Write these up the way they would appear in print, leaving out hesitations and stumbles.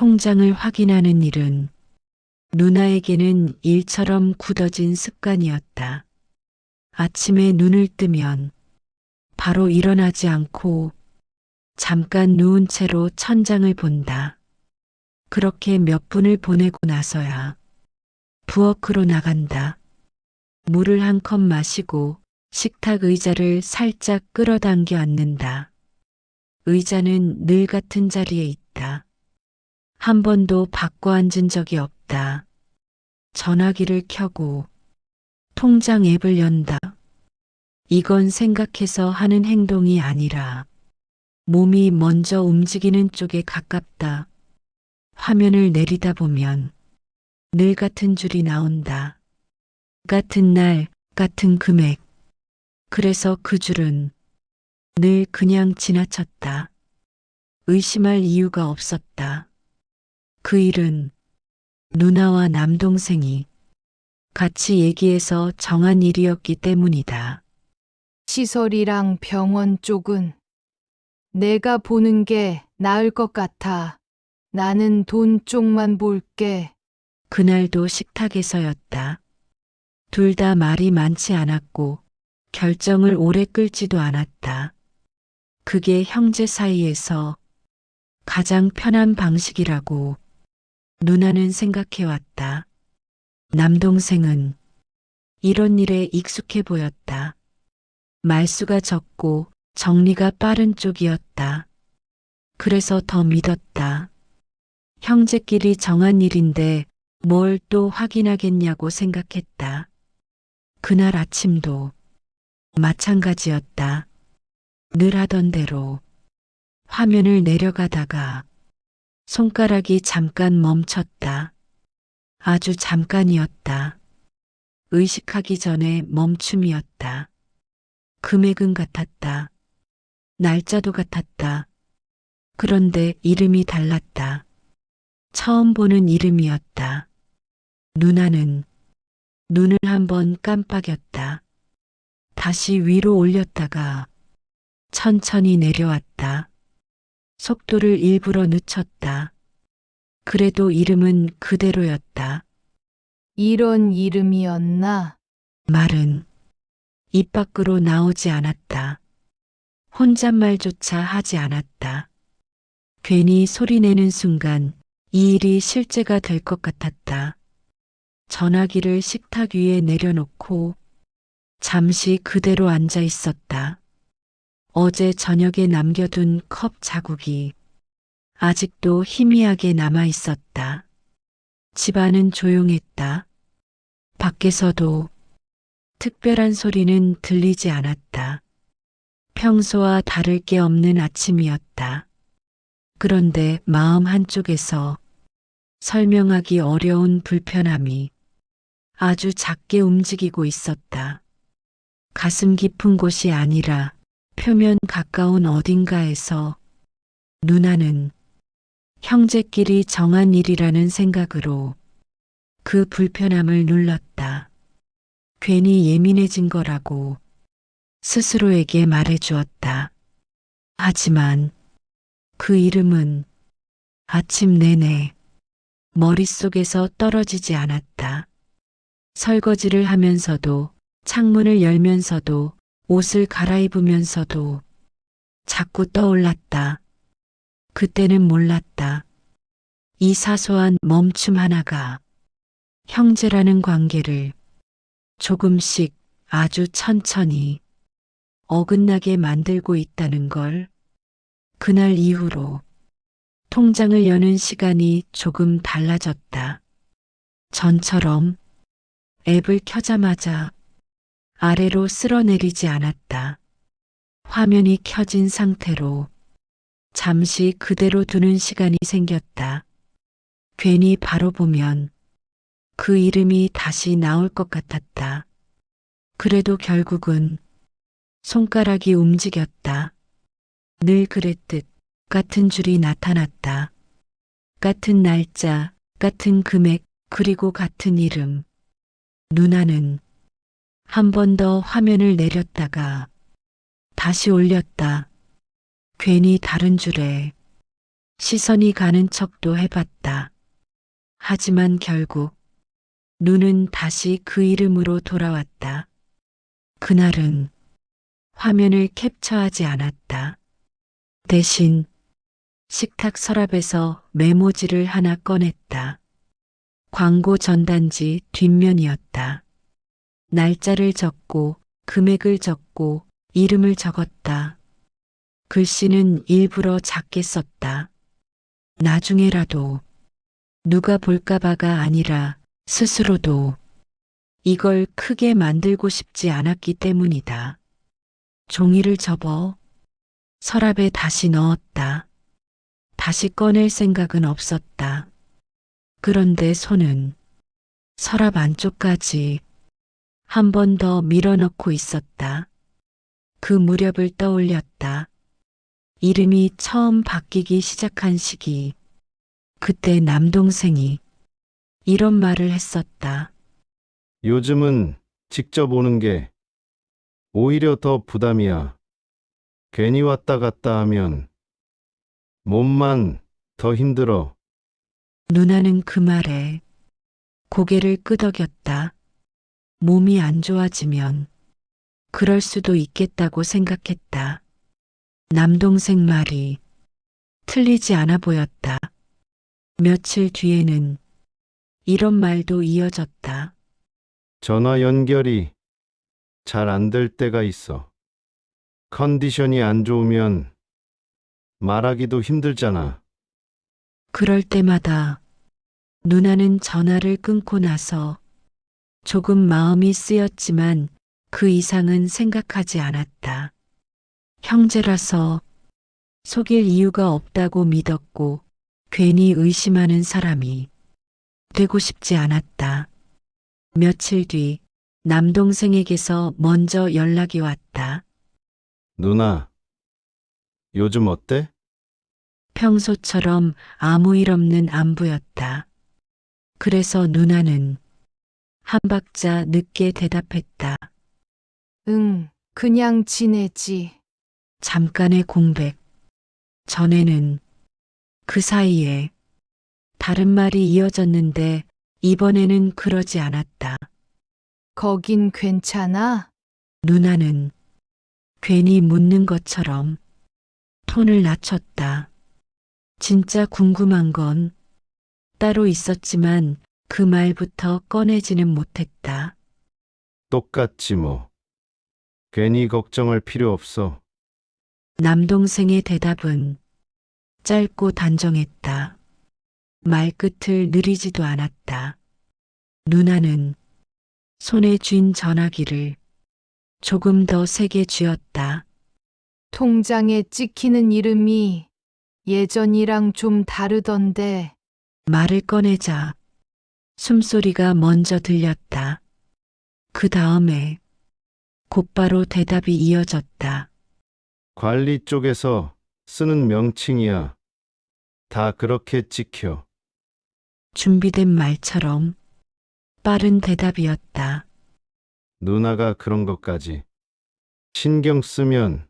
통장을 확인하는 일은 누나에게는 일처럼 굳어진 습관이었다. 아침에 눈을 뜨면 바로 일어나지 않고 잠깐 누운 채로 천장을 본다. 그렇게 몇 분을 보내고 나서야 부엌으로 나간다. 물을 한 컵 마시고 식탁 의자를 살짝 끌어당겨 앉는다. 의자는 늘 같은 자리에 있다. 한 번도 바꿔 앉은 적이 없다. 전화기를 켜고 통장 앱을 연다. 이건 생각해서 하는 행동이 아니라 몸이 먼저 움직이는 쪽에 가깝다. 화면을 내리다 보면 늘 같은 줄이 나온다. 같은 날, 같은 금액. 그래서 그 줄은 늘 그냥 지나쳤다. 의심할 이유가 없었다. 그 일은 누나와 남동생이 같이 얘기해서 정한 일이었기 때문이다. 시설이랑 병원 쪽은 내가 보는 게 나을 것 같아. 나는 돈 쪽만 볼게. 그날도 식탁에서였다. 둘 다 말이 많지 않았고 결정을 오래 끌지도 않았다. 그게 형제 사이에서 가장 편한 방식이라고 누나는 생각해왔다. 남동생은 이런 일에 익숙해 보였다. 말수가 적고 정리가 빠른 쪽이었다. 그래서 더 믿었다. 형제끼리 정한 일인데 뭘 또 확인하겠냐고 생각했다. 그날 아침도 마찬가지였다. 늘 하던 대로 화면을 내려가다가 손가락이 잠깐 멈췄다. 아주 잠깐이었다. 의식하기 전에 멈춤이었다. 금액은 같았다. 날짜도 같았다. 그런데 이름이 달랐다. 처음 보는 이름이었다. 누나는 눈을 한번 깜빡였다. 다시 위로 올렸다가 천천히 내려왔다. 속도를 일부러 늦췄다. 그래도 이름은 그대로였다. 이런 이름이었나? 말은 입 밖으로 나오지 않았다. 혼잣말조차 하지 않았다. 괜히 소리내는 순간 이 일이 실제가 될 것 같았다. 전화기를 식탁 위에 내려놓고 잠시 그대로 앉아 있었다. 어제 저녁에 남겨둔 컵 자국이 아직도 희미하게 남아 있었다. 집안은 조용했다. 밖에서도 특별한 소리는 들리지 않았다. 평소와 다를 게 없는 아침이었다. 그런데 마음 한쪽에서 설명하기 어려운 불편함이 아주 작게 움직이고 있었다. 가슴 깊은 곳이 아니라 표면 가까운 어딘가에서 누나는 형제끼리 정한 일이라는 생각으로 그 불편함을 눌렀다. 괜히 예민해진 거라고 스스로에게 말해주었다. 하지만 그 이름은 아침 내내 머릿속에서 떨어지지 않았다. 설거지를 하면서도 창문을 열면서도 옷을 갈아입으면서도 자꾸 떠올랐다. 그때는 몰랐다. 이 사소한 멈춤 하나가 형제라는 관계를 조금씩 아주 천천히 어긋나게 만들고 있다는 걸. 그날 이후로 통장을 여는 시간이 조금 달라졌다. 전처럼 앱을 켜자마자 아래로 쓸어내리지 않았다. 화면이 켜진 상태로 잠시 그대로 두는 시간이 생겼다. 괜히 바로 보면 그 이름이 다시 나올 것 같았다. 그래도 결국은 손가락이 움직였다. 늘 그랬듯 같은 줄이 나타났다. 같은 날짜, 같은 금액, 그리고 같은 이름. 누나는 한 번 더 화면을 내렸다가 다시 올렸다. 괜히 다른 줄에 시선이 가는 척도 해봤다. 하지만 결국 눈은 다시 그 이름으로 돌아왔다. 그날은 화면을 캡처하지 않았다. 대신 식탁 서랍에서 메모지를 하나 꺼냈다. 광고 전단지 뒷면이었다. 날짜를 적고 금액을 적고 이름을 적었다. 글씨는 일부러 작게 썼다. 나중에라도 누가 볼까봐가 아니라 스스로도 이걸 크게 만들고 싶지 않았기 때문이다. 종이를 접어 서랍에 다시 넣었다. 다시 꺼낼 생각은 없었다. 그런데 손은 서랍 안쪽까지 한 번 더 밀어넣고 있었다. 그 무렵을 떠올렸다. 이름이 처음 바뀌기 시작한 시기. 그때 남동생이 이런 말을 했었다. 요즘은 직접 오는 게 오히려 더 부담이야. 괜히 왔다 갔다 하면 몸만 더 힘들어. 누나는 그 말에 고개를 끄덕였다. 몸이 안 좋아지면 그럴 수도 있겠다고 생각했다. 남동생 말이 틀리지 않아 보였다. 며칠 뒤에는 이런 말도 이어졌다. 전화 연결이 잘 안 될 때가 있어. 컨디션이 안 좋으면 말하기도 힘들잖아. 그럴 때마다 누나는 전화를 끊고 나서 조금 마음이 쓰였지만 그 이상은 생각하지 않았다. 형제라서 속일 이유가 없다고 믿었고 괜히 의심하는 사람이 되고 싶지 않았다. 며칠 뒤 남동생에게서 먼저 연락이 왔다. 누나, 요즘 어때? 평소처럼 아무 일 없는 안부였다. 그래서 누나는 한 박자 늦게 대답했다. 응, 그냥 지내지. 잠깐의 공백. 전에는 그 사이에 다른 말이 이어졌는데 이번에는 그러지 않았다. 거긴 괜찮아? 누나는 괜히 묻는 것처럼 톤을 낮췄다. 진짜 궁금한 건 따로 있었지만 그 말부터 꺼내지는 못했다. 똑같지 뭐. 괜히 걱정할 필요 없어. 남동생의 대답은 짧고 단정했다. 말끝을 느리지도 않았다. 누나는 손에 쥔 전화기를 조금 더 세게 쥐었다. 통장에 찍히는 이름이 예전이랑 좀 다르던데. 말을 꺼내자 숨소리가 먼저 들렸다. 그 다음에 곧바로 대답이 이어졌다. 관리 쪽에서 쓰는 명칭이야. 다 그렇게 찍혀. 준비된 말처럼 빠른 대답이었다. 누나가 그런 것까지 신경 쓰면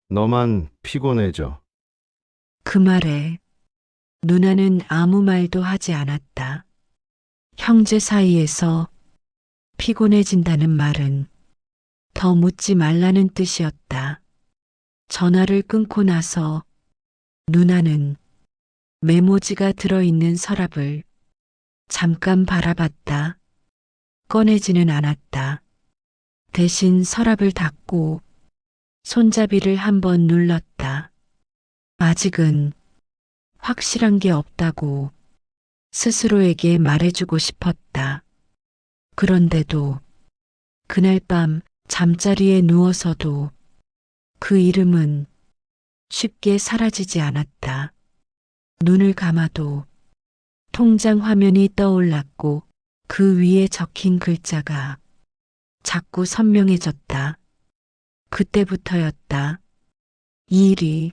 너만 피곤해져. 그 말에 누나는 아무 말도 하지 않았다. 형제 사이에서 피곤해진다는 말은 더 묻지 말라는 뜻이었다. 전화를 끊고 나서 누나는 메모지가 들어있는 서랍을 잠깐 바라봤다. 꺼내지는 않았다. 대신 서랍을 닫고 손잡이를 한번 눌렀다. 아직은 확실한 게 없다고 스스로에게 말해주고 싶었다. 그런데도 그날 밤 잠자리에 누워서도 그 이름은 쉽게 사라지지 않았다. 눈을 감아도 통장 화면이 떠올랐고 그 위에 적힌 글자가 자꾸 선명해졌다. 그때부터였다. 이 일이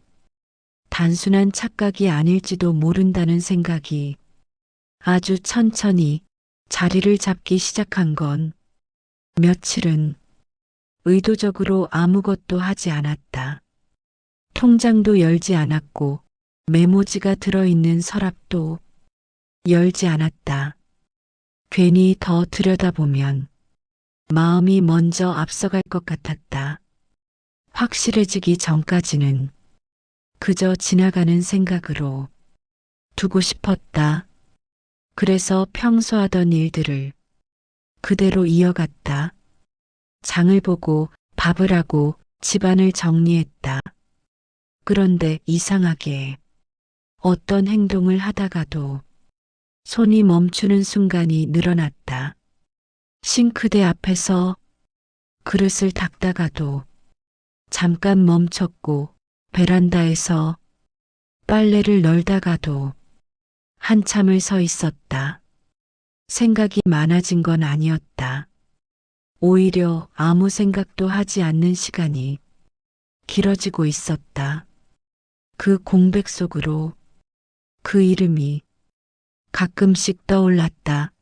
단순한 착각이 아닐지도 모른다는 생각이 아주 천천히 자리를 잡기 시작한 건 며칠은 의도적으로 아무것도 하지 않았다. 통장도 열지 않았고 메모지가 들어있는 서랍도 열지 않았다. 괜히 더 들여다보면 마음이 먼저 앞서갈 것 같았다. 확실해지기 전까지는 그저 지나가는 생각으로 두고 싶었다. 그래서 평소 하던 일들을 그대로 이어갔다. 장을 보고 밥을 하고 집안을 정리했다. 그런데 이상하게 어떤 행동을 하다가도 손이 멈추는 순간이 늘어났다. 싱크대 앞에서 그릇을 닦다가도 잠깐 멈췄고 베란다에서 빨래를 널다가도 한참을 서 있었다. 생각이 많아진 건 아니었다. 오히려 아무 생각도 하지 않는 시간이 길어지고 있었다. 그 공백 속으로 그 이름이 가끔씩 떠올랐다.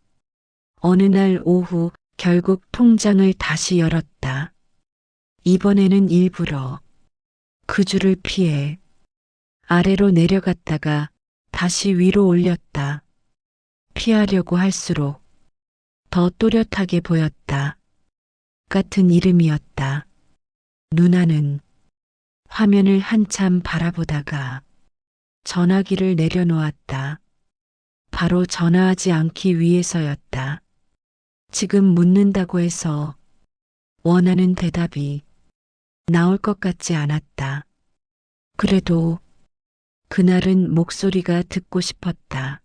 어느 날 오후 결국 통장을 다시 열었다. 이번에는 일부러 그 줄을 피해 아래로 내려갔다가 다시 위로 올렸다. 피하려고 할수록 더 또렷하게 보였다. 같은 이름이었다. 누나는 화면을 한참 바라보다가 전화기를 내려놓았다. 바로 전화하지 않기 위해서였다. 지금 묻는다고 해서 원하는 대답이 나올 것 같지 않았다. 그래도 그날은 목소리가 듣고 싶었다.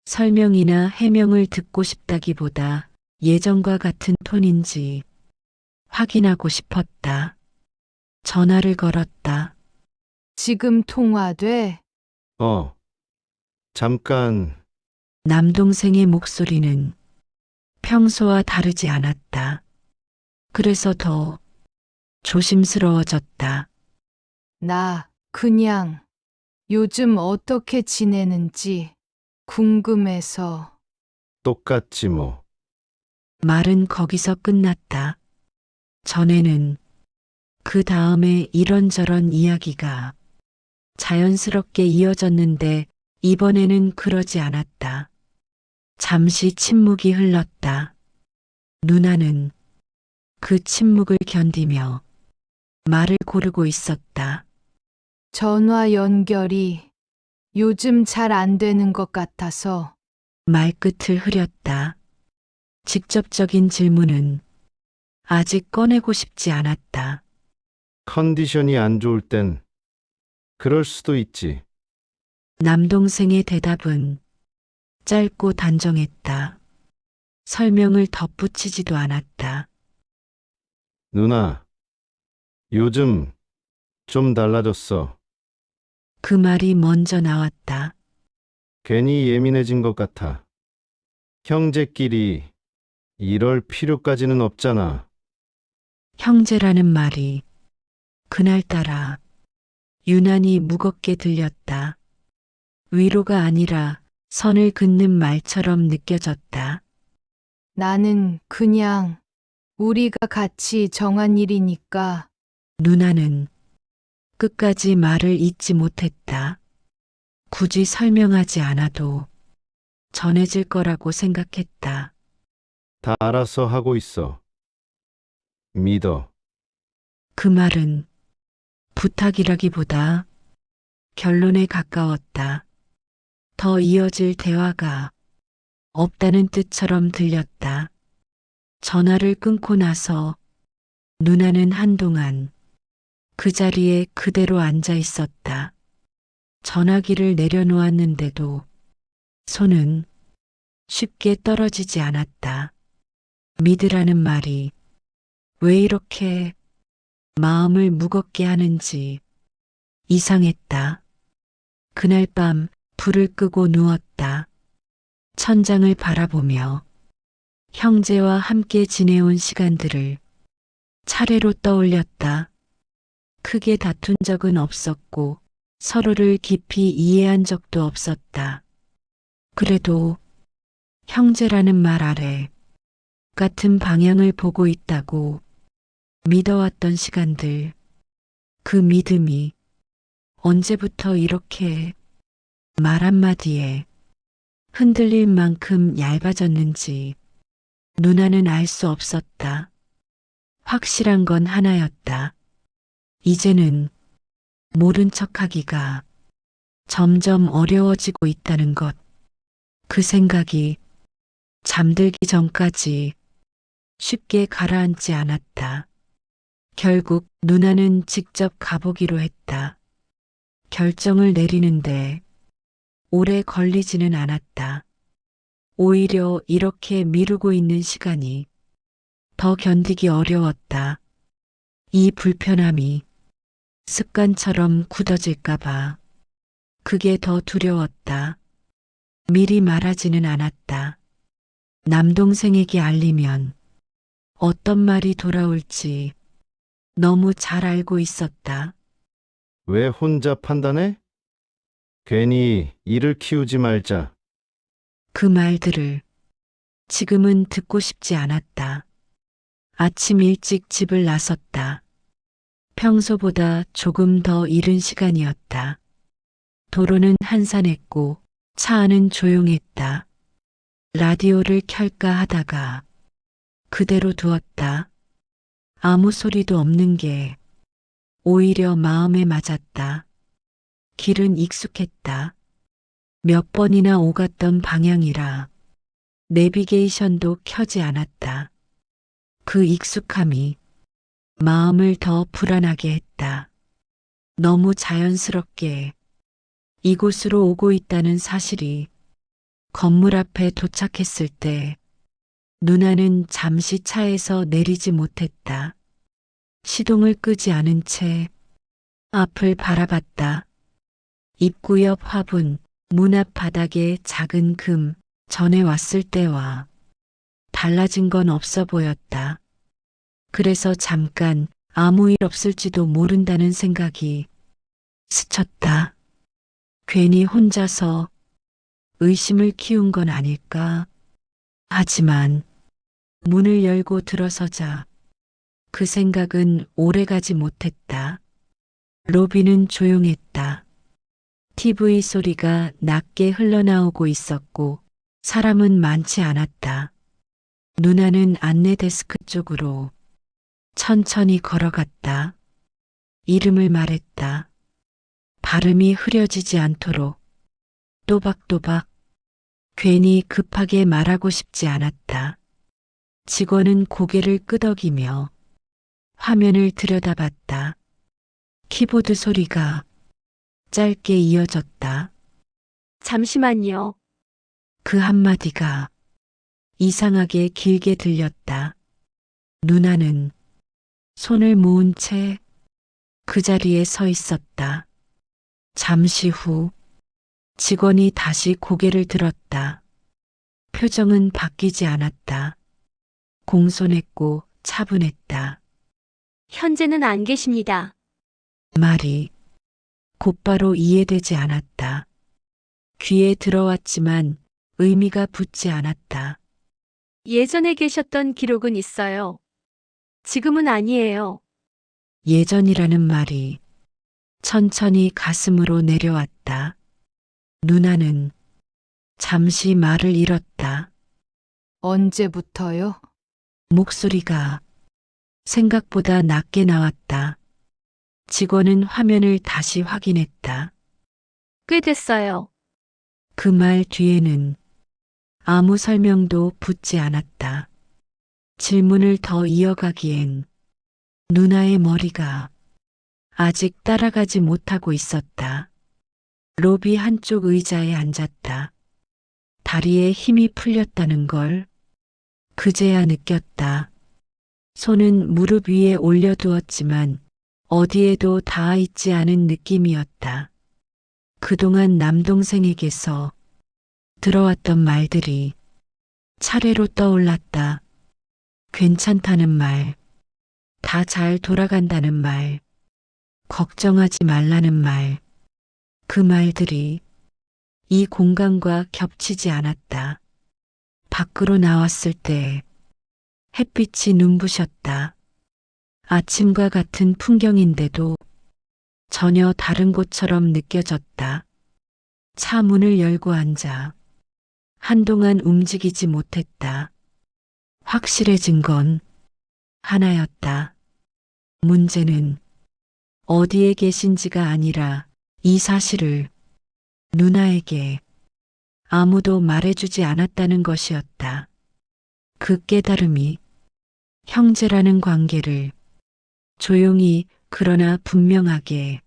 설명이나 해명을 듣고 싶다기보다 예전과 같은 톤인지 확인하고 싶었다. 전화를 걸었다. 지금 통화돼? 잠깐. 남동생의 목소리는 평소와 다르지 않았다. 그래서 더 조심스러워졌다. 나 그냥 요즘 어떻게 지내는지 궁금해서. 똑같지 뭐. 말은 거기서 끝났다. 전에는 그 다음에 이런저런 이야기가 자연스럽게 이어졌는데 이번에는 그러지 않았다. 잠시 침묵이 흘렀다. 누나는 그 침묵을 견디며 말을 고르고 있었다. 전화 연결이 요즘 잘 안 되는 것 같아서. 말끝을 흐렸다. 직접적인 질문은 아직 꺼내고 싶지 않았다. 컨디션이 안 좋을 땐 그럴 수도 있지. 남동생의 대답은 짧고 단정했다. 설명을 덧붙이지도 않았다. 누나, 요즘 좀 달라졌어. 그 말이 먼저 나왔다. 괜히 예민해진 것 같아. 형제끼리 이럴 필요까지는 없잖아. 형제라는 말이 그날따라 유난히 무겁게 들렸다. 위로가 아니라 선을 긋는 말처럼 느껴졌다. 나는 그냥 우리가 같이 정한 일이니까. 누나는 끝까지 말을 잇지 못했다. 굳이 설명하지 않아도 전해질 거라고 생각했다. 다 알아서 하고 있어. 믿어. 그 말은 부탁이라기보다 결론에 가까웠다. 더 이어질 대화가 없다는 뜻처럼 들렸다. 전화를 끊고 나서 누나는 한동안 그 자리에 그대로 앉아 있었다. 전화기를 내려놓았는데도 손은 쉽게 떨어지지 않았다. 믿으라는 말이 왜 이렇게 마음을 무겁게 하는지 이상했다. 그날 밤 불을 끄고 누웠다. 천장을 바라보며 형제와 함께 지내온 시간들을 차례로 떠올렸다. 크게 다툰 적은 없었고 서로를 깊이 이해한 적도 없었다. 그래도 형제라는 말 아래 같은 방향을 보고 있다고 믿어왔던 시간들, 그 믿음이 언제부터 이렇게 말 한마디에 흔들릴 만큼 얇아졌는지 누나는 알 수 없었다. 확실한 건 하나였다. 이제는 모른 척하기가 점점 어려워지고 있다는 것. 그 생각이 잠들기 전까지 쉽게 가라앉지 않았다. 결국 누나는 직접 가보기로 했다. 결정을 내리는데 오래 걸리지는 않았다. 오히려 이렇게 미루고 있는 시간이 더 견디기 어려웠다. 이 불편함이 습관처럼 굳어질까봐 그게 더 두려웠다. 미리 말하지는 않았다. 남동생에게 알리면 어떤 말이 돌아올지 너무 잘 알고 있었다. 왜 혼자 판단해? 괜히 일을 키우지 말자. 그 말들을 지금은 듣고 싶지 않았다. 아침 일찍 집을 나섰다. 평소보다 조금 더 이른 시간이었다. 도로는 한산했고 차 안은 조용했다. 라디오를 켤까 하다가 그대로 두었다. 아무 소리도 없는 게 오히려 마음에 맞았다. 길은 익숙했다. 몇 번이나 오갔던 방향이라 내비게이션도 켜지 않았다. 그 익숙함이 마음을 더 불안하게 했다. 너무 자연스럽게 이곳으로 오고 있다는 사실이 건물 앞에 도착했을 때 누나는 잠시 차에서 내리지 못했다. 시동을 끄지 않은 채 앞을 바라봤다. 입구 옆 화분, 문 앞 바닥에 작은 금, 전에 왔을 때와 달라진 건 없어 보였다. 그래서 잠깐 아무 일 없을지도 모른다는 생각이 스쳤다. 괜히 혼자서 의심을 키운 건 아닐까? 하지만 문을 열고 들어서자 그 생각은 오래가지 못했다. 로비는 조용했다. TV 소리가 낮게 흘러나오고 있었고 사람은 많지 않았다. 누나는 안내 데스크 쪽으로 천천히 걸어갔다. 이름을 말했다. 발음이 흐려지지 않도록 또박또박. 괜히 급하게 말하고 싶지 않았다. 직원은 고개를 끄덕이며 화면을 들여다봤다. 키보드 소리가 짧게 이어졌다. 잠시만요. 그 한마디가 이상하게 길게 들렸다. 누나는 손을 모은 채 그 자리에 서 있었다. 잠시 후 직원이 다시 고개를 들었다. 표정은 바뀌지 않았다. 공손했고 차분했다. 현재는 안 계십니다. 말이 곧바로 이해되지 않았다. 귀에 들어왔지만 의미가 붙지 않았다. 예전에 계셨던 기록은 있어요. 지금은 아니에요. 예전이라는 말이 천천히 가슴으로 내려왔다. 누나는 잠시 말을 잃었다. 언제부터요? 목소리가 생각보다 낮게 나왔다. 직원은 화면을 다시 확인했다. 꽤 됐어요. 그 말 뒤에는 아무 설명도 붙지 않았다. 질문을 더 이어가기엔 누나의 머리가 아직 따라가지 못하고 있었다. 로비 한쪽 의자에 앉았다. 다리에 힘이 풀렸다는 걸 그제야 느꼈다. 손은 무릎 위에 올려두었지만 어디에도 닿아 있지 않은 느낌이었다. 그동안 남동생에게서 들어왔던 말들이 차례로 떠올랐다. 괜찮다는 말, 다 잘 돌아간다는 말, 걱정하지 말라는 말, 그 말들이 이 공간과 겹치지 않았다. 밖으로 나왔을 때 햇빛이 눈부셨다. 아침과 같은 풍경인데도 전혀 다른 곳처럼 느껴졌다. 차 문을 열고 앉아 한동안 움직이지 못했다. 확실해진 건 하나였다. 문제는 어디에 계신지가 아니라 이 사실을 누나에게 아무도 말해주지 않았다는 것이었다. 그 깨달음이 형제라는 관계를 조용히 그러나 분명하게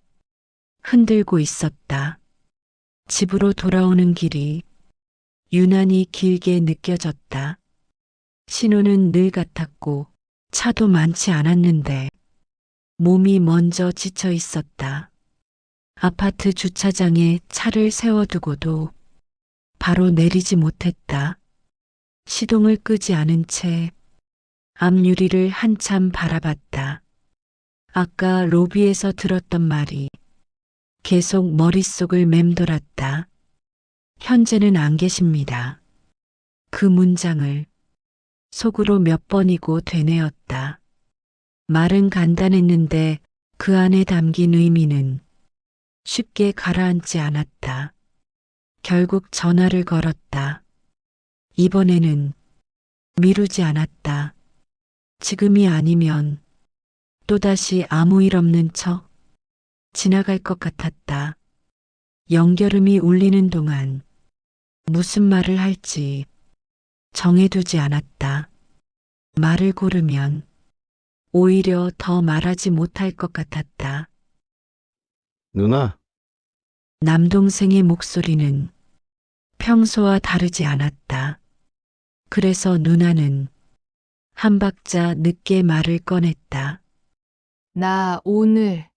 흔들고 있었다. 집으로 돌아오는 길이 유난히 길게 느껴졌다. 신호는 늘 같았고 차도 많지 않았는데 몸이 먼저 지쳐 있었다. 아파트 주차장에 차를 세워두고도 바로 내리지 못했다. 시동을 끄지 않은 채 앞유리를 한참 바라봤다. 아까 로비에서 들었던 말이 계속 머릿속을 맴돌았다. 현재는 안 계십니다. 그 문장을 속으로 몇 번이고 되뇌었다. 말은 간단했는데 그 안에 담긴 의미는 쉽게 가라앉지 않았다. 결국 전화를 걸었다. 이번에는 미루지 않았다. 지금이 아니면 또다시 아무 일 없는 척 지나갈 것 같았다. 연결음이 울리는 동안 무슨 말을 할지 정해두지 않았다. 말을 고르면 오히려 더 말하지 못할 것 같았다. 누나, 남동생의 목소리는 평소와 다르지 않았다. 그래서 누나는 한 박자 늦게 말을 꺼냈다. 나 오늘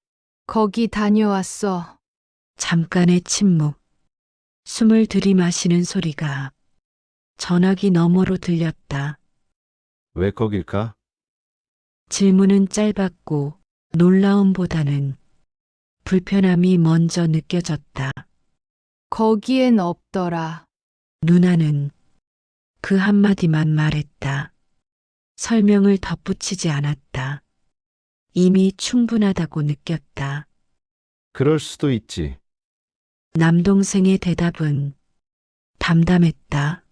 거기 다녀왔어. 잠깐의 침묵. 숨을 들이마시는 소리가 전화기 너머로 들렸다. 왜 거길까? 질문은 짧았고 놀라움보다는 불편함이 먼저 느껴졌다. 거기엔 없더라. 누나는 그 한마디만 말했다. 설명을 덧붙이지 않았다. 이미 충분하다고 느꼈다. 그럴 수도 있지. 남동생의 대답은 담담했다.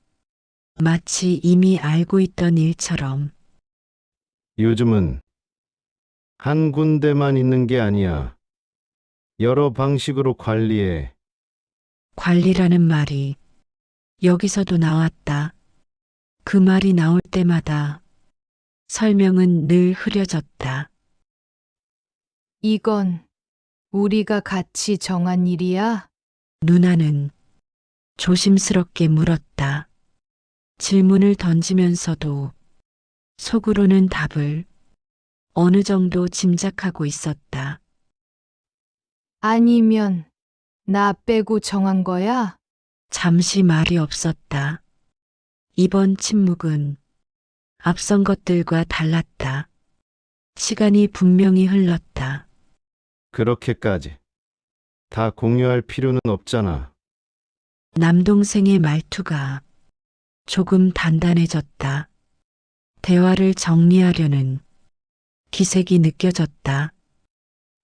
마치 이미 알고 있던 일처럼. 요즘은 한 군데만 있는 게 아니야. 여러 방식으로 관리해. 관리라는 말이 여기서도 나왔다. 그 말이 나올 때마다 설명은 늘 흐려졌다. 이건 우리가 같이 정한 일이야? 누나는 조심스럽게 물었다. 질문을 던지면서도 속으로는 답을 어느 정도 짐작하고 있었다. 아니면 나 빼고 정한 거야? 잠시 말이 없었다. 이번 침묵은 앞선 것들과 달랐다. 시간이 분명히 흘렀다. 그렇게까지. 다 공유할 필요는 없잖아. 남동생의 말투가 조금 단단해졌다. 대화를 정리하려는 기색이 느껴졌다.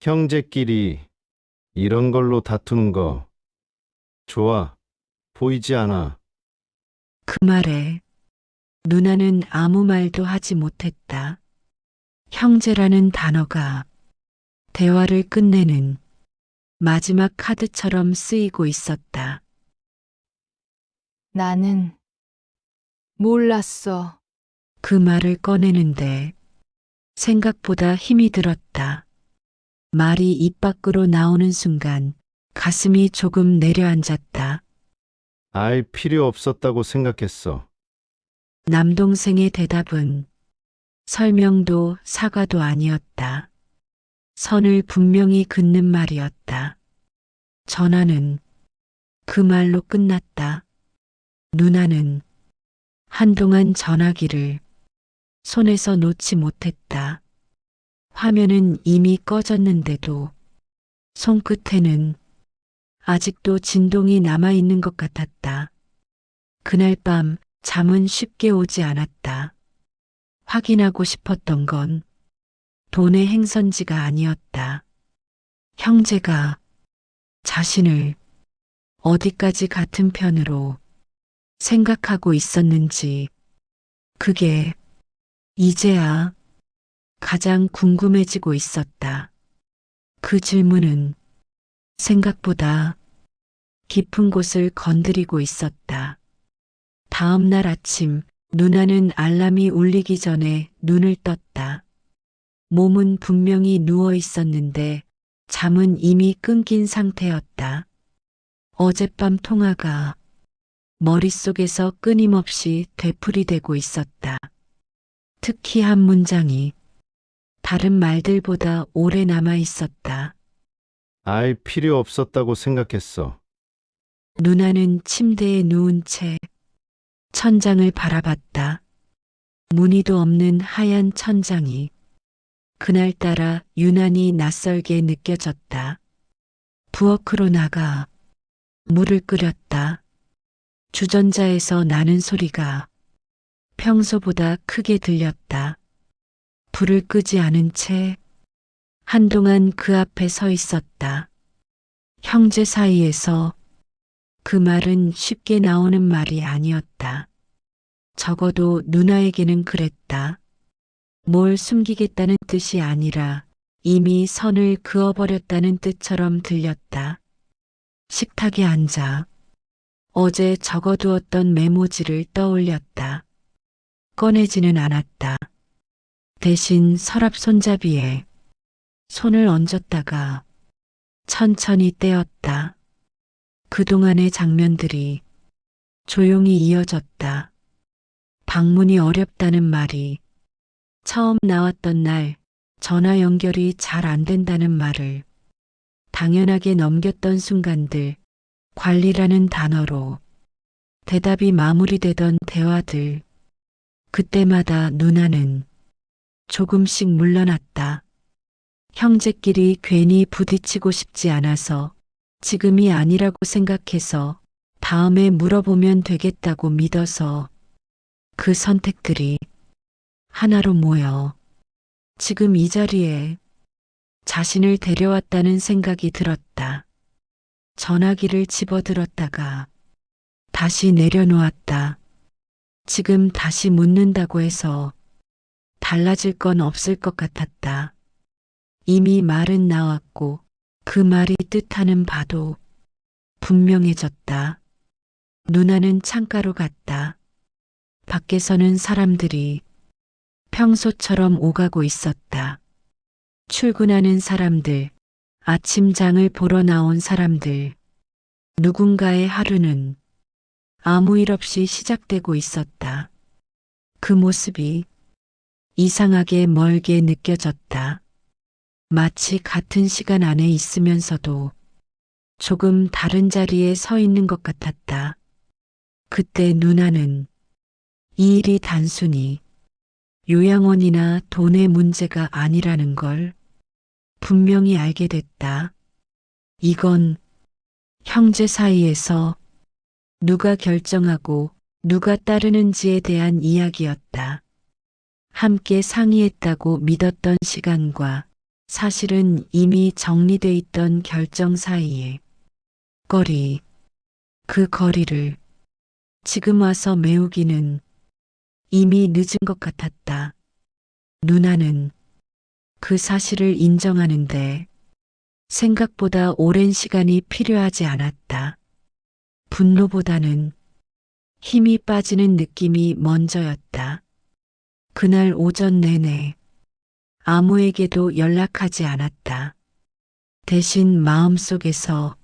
형제끼리 이런 걸로 다투는 거 좋아 보이지 않아. 그 말에 누나는 아무 말도 하지 못했다. 형제라는 단어가 대화를 끝내는 마지막 카드처럼 쓰이고 있었다. 나는 몰랐어. 그 말을 꺼내는데 생각보다 힘이 들었다. 말이 입 밖으로 나오는 순간 가슴이 조금 내려앉았다. 알 필요 없었다고 생각했어. 남동생의 대답은 설명도 사과도 아니었다. 선을 분명히 긋는 말이었다. 전화는 그 말로 끝났다. 누나는 한동안 전화기를 손에서 놓지 못했다. 화면은 이미 꺼졌는데도 손끝에는 아직도 진동이 남아있는 것 같았다. 그날 밤 잠은 쉽게 오지 않았다. 확인하고 싶었던 건 돈의 행선지가 아니었다. 형제가 자신을 어디까지 같은 편으로 생각하고 있었는지 그게 이제야 가장 궁금해지고 있었다. 그 질문은 생각보다 깊은 곳을 건드리고 있었다. 다음 날 아침 누나는 알람이 울리기 전에 눈을 떴다. 몸은 분명히 누워 있었는데 잠은 이미 끊긴 상태였다. 어젯밤 통화가 머릿속에서 끊임없이 되풀이되고 있었다. 특히 한 문장이 다른 말들보다 오래 남아 있었다. 알 필요 없었다고 생각했어. 누나는 침대에 누운 채 천장을 바라봤다. 무늬도 없는 하얀 천장이 그날따라 유난히 낯설게 느껴졌다. 부엌으로 나가 물을 끓였다. 주전자에서 나는 소리가 평소보다 크게 들렸다. 불을 끄지 않은 채 한동안 그 앞에 서 있었다. 형제 사이에서 그 말은 쉽게 나오는 말이 아니었다. 적어도 누나에게는 그랬다. 뭘 숨기겠다는 뜻이 아니라 이미 선을 그어버렸다는 뜻처럼 들렸다. 식탁에 앉아 어제 적어두었던 메모지를 떠올렸다. 꺼내지는 않았다. 대신 서랍 손잡이에 손을 얹었다가 천천히 떼었다. 그동안의 장면들이 조용히 이어졌다. 방문이 어렵다는 말이 처음 나왔던 날 전화 연결이 잘 안 된다는 말을 당연하게 넘겼던 순간들, 관리라는 단어로 대답이 마무리되던 대화들, 그때마다 누나는 조금씩 물러났다. 형제끼리 괜히 부딪히고 싶지 않아서 지금이 아니라고 생각해서 다음에 물어보면 되겠다고 믿어서 그 선택들이 하나로 모여 지금 이 자리에 자신을 데려왔다는 생각이 들었다. 전화기를 집어들었다가 다시 내려놓았다. 지금 다시 묻는다고 해서 달라질 건 없을 것 같았다. 이미 말은 나왔고 그 말이 뜻하는 바도 분명해졌다. 누나는 창가로 갔다. 밖에서는 사람들이 평소처럼 오가고 있었다. 출근하는 사람들, 아침장을 보러 나온 사람들, 누군가의 하루는 아무 일 없이 시작되고 있었다. 그 모습이 이상하게 멀게 느껴졌다. 마치 같은 시간 안에 있으면서도 조금 다른 자리에 서 있는 것 같았다. 그때 누나는 이 일이 단순히 요양원이나 돈의 문제가 아니라는 걸 분명히 알게 됐다. 이건 형제 사이에서 누가 결정하고 누가 따르는지에 대한 이야기였다. 함께 상의했다고 믿었던 시간과 사실은 이미 정리돼 있던 결정 사이에 거리, 그 거리를 지금 와서 메우기는 이미 늦은 것 같았다. 누나는 그 사실을 인정하는데 생각보다 오랜 시간이 필요하지 않았다. 분노보다는 힘이 빠지는 느낌이 먼저였다. 그날 오전 내내 아무에게도 연락하지 않았다. 대신 마음속에서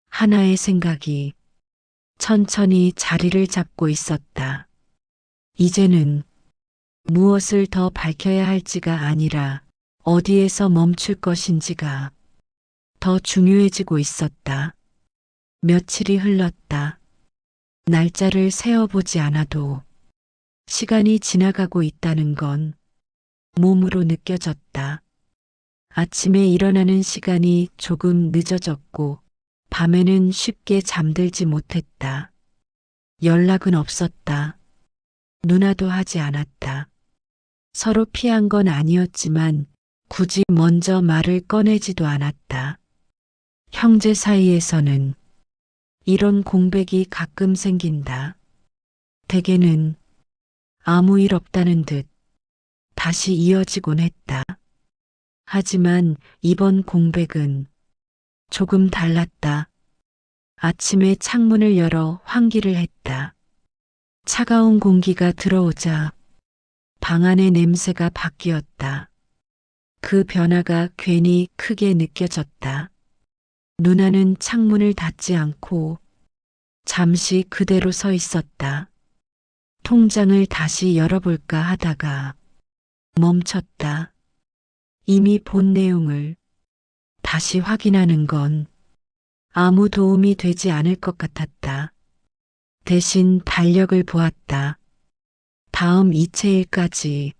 하나의 생각이 천천히 자리를 잡고 있었다. 이제는 무엇을 더 밝혀야 할지가 아니라 어디에서 멈출 것인지가 더 중요해지고 있었다. 며칠이 흘렀다. 날짜를 세어보지 않아도 시간이 지나가고 있다는 건 몸으로 느껴졌다. 아침에 일어나는 시간이 조금 늦어졌고 밤에는 쉽게 잠들지 못했다. 연락은 없었다. 누나도 하지 않았다. 서로 피한 건 아니었지만 굳이 먼저 말을 꺼내지도 않았다. 형제 사이에서는 이런 공백이 가끔 생긴다. 대개는 아무 일 없다는 듯 다시 이어지곤 했다. 하지만 이번 공백은 조금 달랐다. 아침에 창문을 열어 환기를 했다. 차가운 공기가 들어오자 방 안의 냄새가 바뀌었다. 그 변화가 괜히 크게 느껴졌다. 누나는 창문을 닫지 않고 잠시 그대로 서 있었다. 통장을 다시 열어볼까 하다가 멈췄다. 이미 본 내용을 다시 확인하는 건 아무 도움이 되지 않을 것 같았다. 대신 달력을 보았다. 다음 이체일까지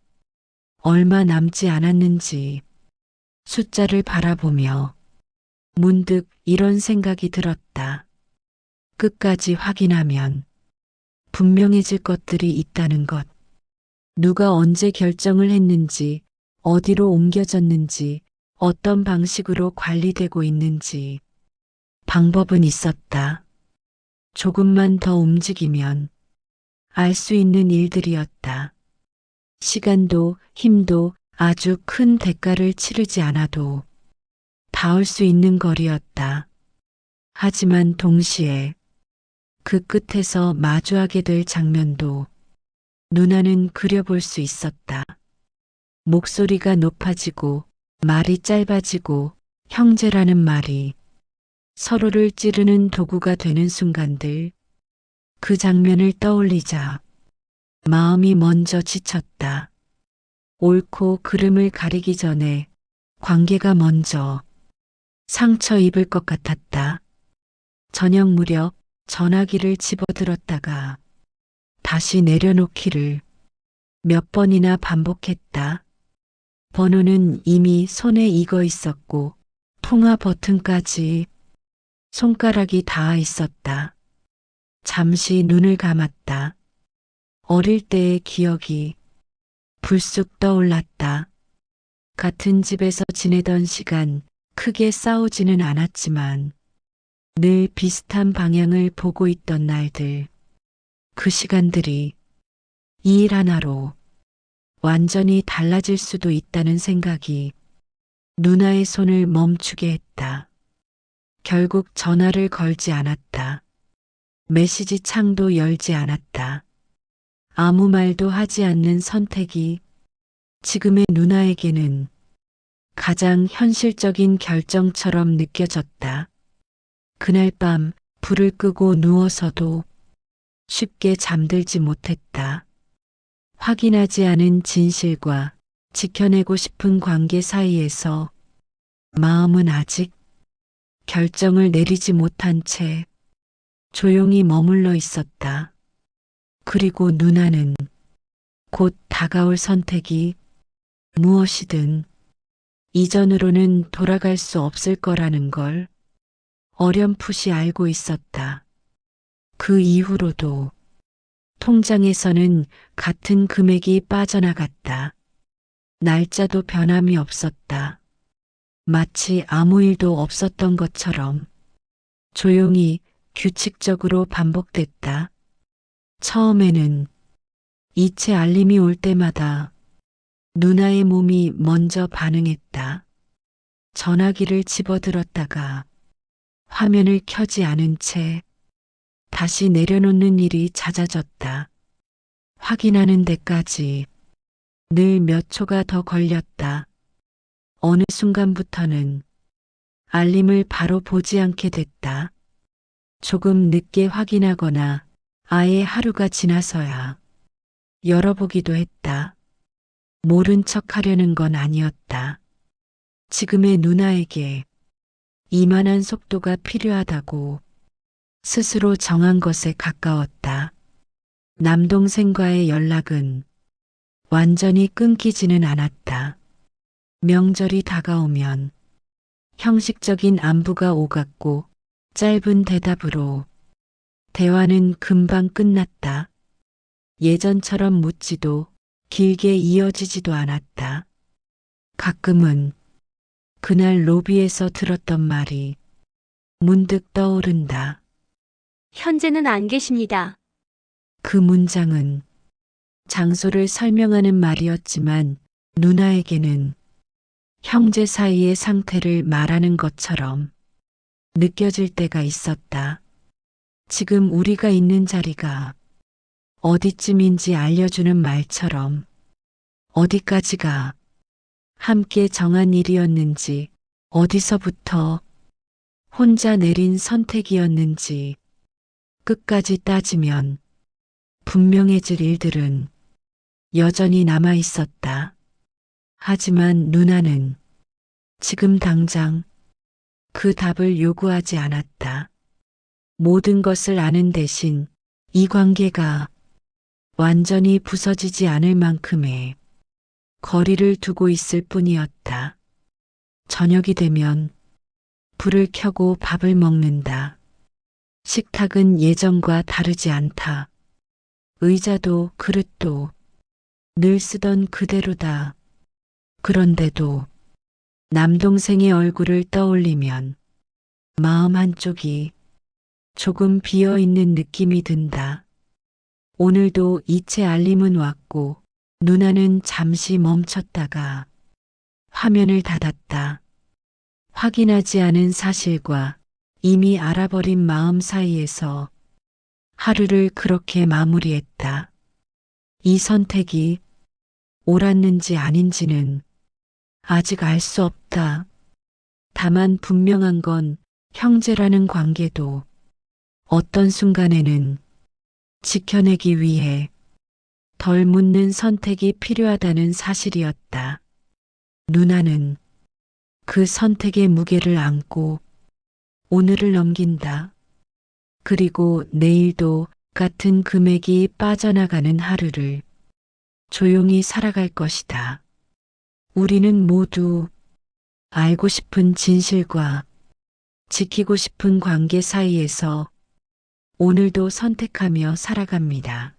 얼마 남지 않았는지 숫자를 바라보며 문득 이런 생각이 들었다. 끝까지 확인하면 분명해질 것들이 있다는 것. 누가 언제 결정을 했는지, 어디로 옮겨졌는지, 어떤 방식으로 관리되고 있는지 방법은 있었다. 조금만 더 움직이면 알 수 있는 일들이었다. 시간도 힘도 아주 큰 대가를 치르지 않아도 닿을 수 있는 거리였다. 하지만 동시에 그 끝에서 마주하게 될 장면도 누나는 그려볼 수 있었다. 목소리가 높아지고 말이 짧아지고 형제라는 말이 서로를 찌르는 도구가 되는 순간들. 그 장면을 떠올리자 마음이 먼저 지쳤다. 옳고 그름을 가리기 전에 관계가 먼저 상처 입을 것 같았다. 저녁 무렵 전화기를 집어들었다가 다시 내려놓기를 몇 번이나 반복했다. 번호는 이미 손에 익어 있었고 통화 버튼까지 손가락이 닿아 있었다. 잠시 눈을 감았다. 어릴 때의 기억이 불쑥 떠올랐다. 같은 집에서 지내던 시간, 크게 싸우지는 않았지만 늘 비슷한 방향을 보고 있던 날들. 그 시간들이 이 일 하나로 완전히 달라질 수도 있다는 생각이 누나의 손을 멈추게 했다. 결국 전화를 걸지 않았다. 메시지 창도 열지 않았다. 아무 말도 하지 않는 선택이 지금의 누나에게는 가장 현실적인 결정처럼 느껴졌다. 그날 밤 불을 끄고 누워서도 쉽게 잠들지 못했다. 확인하지 않은 진실과 지켜내고 싶은 관계 사이에서 마음은 아직 결정을 내리지 못한 채 조용히 머물러 있었다. 그리고 누나는 곧 다가올 선택이 무엇이든 이전으로는 돌아갈 수 없을 거라는 걸 어렴풋이 알고 있었다. 그 이후로도 통장에서는 같은 금액이 빠져나갔다. 날짜도 변함이 없었다. 마치 아무 일도 없었던 것처럼 조용히 규칙적으로 반복됐다. 처음에는 이체 알림이 올 때마다 누나의 몸이 먼저 반응했다. 전화기를 집어들었다가 화면을 켜지 않은 채 다시 내려놓는 일이 잦아졌다. 확인하는 데까지 늘 몇 초가 더 걸렸다. 어느 순간부터는 알림을 바로 보지 않게 됐다. 조금 늦게 확인하거나 아예 하루가 지나서야 열어보기도 했다. 모른 척 하려는 건 아니었다. 지금의 누나에게 이만한 속도가 필요하다고 스스로 정한 것에 가까웠다. 남동생과의 연락은 완전히 끊기지는 않았다. 명절이 다가오면 형식적인 안부가 오갔고 짧은 대답으로 대화는 금방 끝났다. 예전처럼 묻지도 길게 이어지지도 않았다. 가끔은 그날 로비에서 들었던 말이 문득 떠오른다. 현재는 안 계십니다. 그 문장은 장소를 설명하는 말이었지만 누나에게는 형제 사이의 상태를 말하는 것처럼 느껴질 때가 있었다. 지금 우리가 있는 자리가 어디쯤인지 알려주는 말처럼 어디까지가 함께 정한 일이었는지, 어디서부터 혼자 내린 선택이었는지 끝까지 따지면 분명해질 일들은 여전히 남아 있었다. 하지만 누나는 지금 당장 그 답을 요구하지 않았다. 모든 것을 아는 대신 이 관계가 완전히 부서지지 않을 만큼의 거리를 두고 있을 뿐이었다. 저녁이 되면 불을 켜고 밥을 먹는다. 식탁은 예전과 다르지 않다. 의자도 그릇도 늘 쓰던 그대로다. 그런데도 남동생의 얼굴을 떠올리면 마음 한쪽이 조금 비어 있는 느낌이 든다. 오늘도 이체 알림은 왔고 누나는 잠시 멈췄다가 화면을 닫았다. 확인하지 않은 사실과 이미 알아버린 마음 사이에서 하루를 그렇게 마무리했다. 이 선택이 옳았는지 아닌지는 아직 알 수 없다. 다만 분명한 건 형제라는 관계도 어떤 순간에는 지켜내기 위해 덜 묻는 선택이 필요하다는 사실이었다. 누나는 그 선택의 무게를 안고 오늘을 넘긴다. 그리고 내일도 같은 금액이 빠져나가는 하루를 조용히 살아갈 것이다. 우리는 모두 알고 싶은 진실과 지키고 싶은 관계 사이에서 오늘도 선택하며 살아갑니다.